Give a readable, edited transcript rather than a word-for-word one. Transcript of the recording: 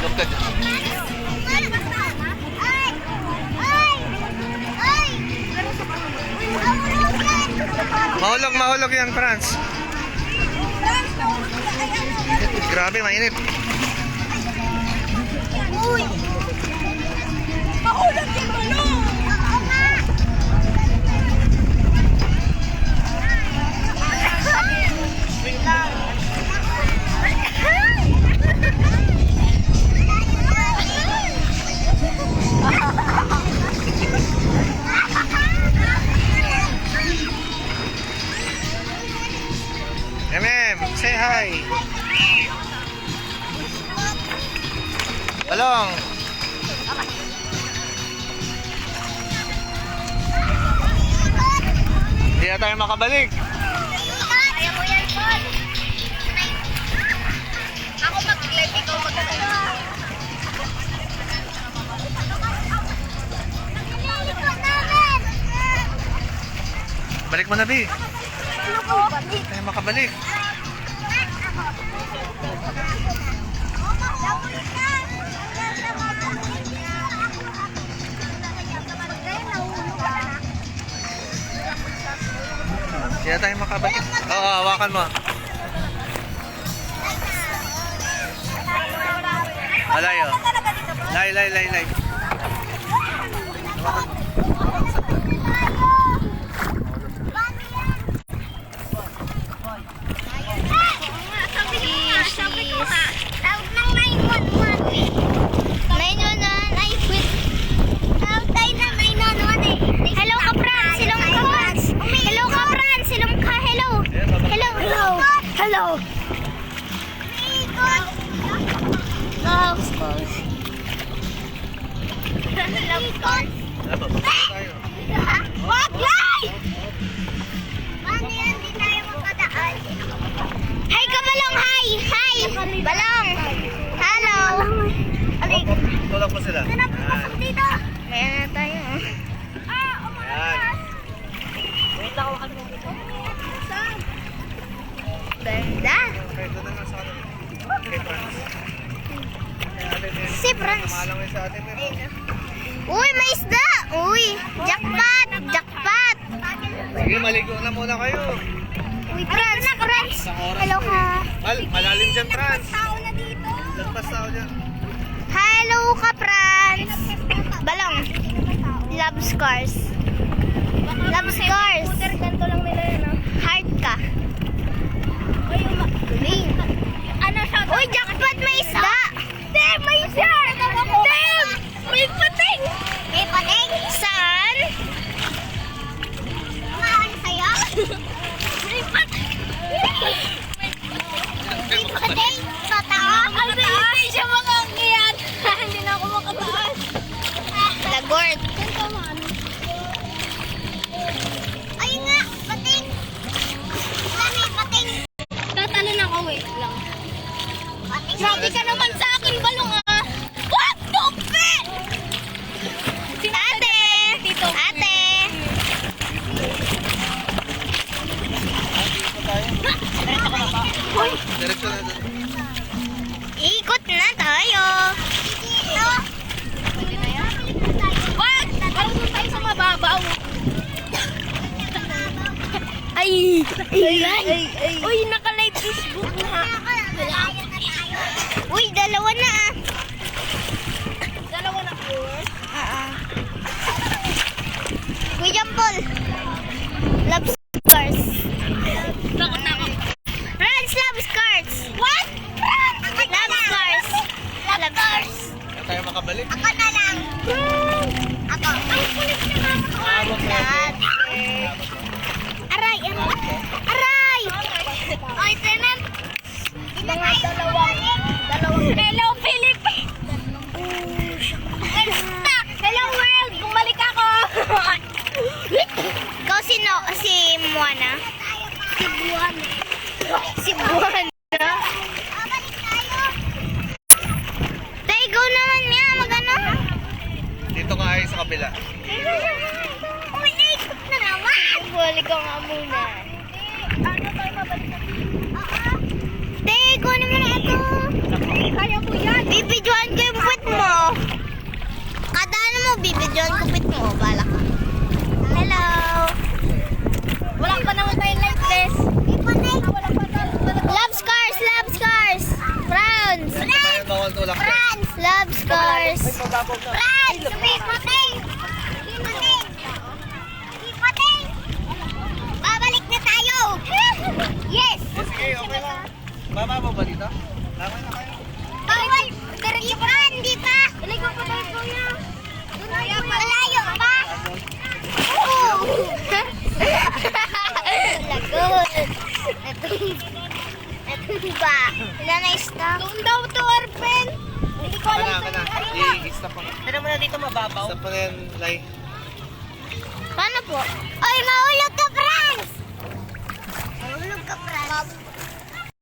Mahulog ka dyan. Mahulog yan, Franz. Grabe, mainit. Uy! Mahulog yan, balong! Oo nga! Wait lang. Say hi. Balong. Hindi na tayo makabalik. Kaya mo yan, Paul. Ako mag-live, ikaw mag-live. Balik mo na, Bi. Tayo makabalik. Hindi na tayo makabalik. Oo, hawakan mo. Alayo. Lay. Hello. Wag lang! Paano yan? Hindi tayo makadaan. Hi ka, Balong! Hi! Hi! Balong! Hello! Tulak mo sila. Pasok dito. Mayroon na tayo. Yan. Wait lang, hawakan mo dito. Ganda. Okay, doon na lang sa atin. Okay, Franz. Si Franz. Malang sa atin. Uy, may isda! Uy, jackpot! Jackpot! Sige, maligo na muna kayo. Uy, Franz! Franz! Hello ka! Malalim dyan, Franz. Tao na dito! Lagpas tao dyan. Hello ka, Franz! Balong! Love scars! Love scars! Ganito lang nila yun, no? Heart ka! Galing! Ano siya? Uy, jackpot! May isda! Damn! May isda! Damn! May pating! May pating? Saan? Maan sa'yo? May pating! May pating? Sa taas? Hindi siya makakiyat! Hindi na ako makataas! Lagort! Ay nga! Pating! May pating! Tatalon ako, wait lang. Sabi ka naman sa akin, Balong, ah! What the fuck? Ate! Ate! Diretso na doon. Ikot na tayo! Wag! Parang doon tayo sa mababaw. Ay! Uy, naka-live Facebook na. Uy, dalawa na ah. Dalawa na po? Kuya Paul. Love scars. Takot na ako. Franz, love scars. What? Love scars. Love scars. Kaya tayo makabalik. Ako na lang. Ako. Ay, kulit na ako. Aray, aray! Ay, tenan. Mga dalawang. Hello, Philippines! Hello, world! Bumalik ako! Ikaw sino? Si Moana? Si Buana. Si Buana? Tay, go naman niya. Magano? Dito nga ay sa kabila. Umiikot na naman! Balik ka nga muna. Ano tayo mabalik na? Tay, go naman na ito. Kaya ko yan. Bibidyoan ko mo, bala ka. Hello! Walang pa naman tayong life vest. Love scars! Love scars! Frowns! Bawal tulak. Frowns! Love scars! Frowns! Babalik na tayo! Yes! Sige, okay lang. Baba mo ba dito? Tama na kayo. Bawal! Diretso pa! Hindi pa! Ilay ko pa tayo, kuya. Malayo pa! Lagot! Natumba! Wala na stop. Doon daw to, Arpen! Hindi ko alam Kana. I-stop mo. Tignan mo na dito mababaw. Stop mo na yan, Lai. Paano po? Ay, mahulog ka, Franz! Mahulog ka, Franz.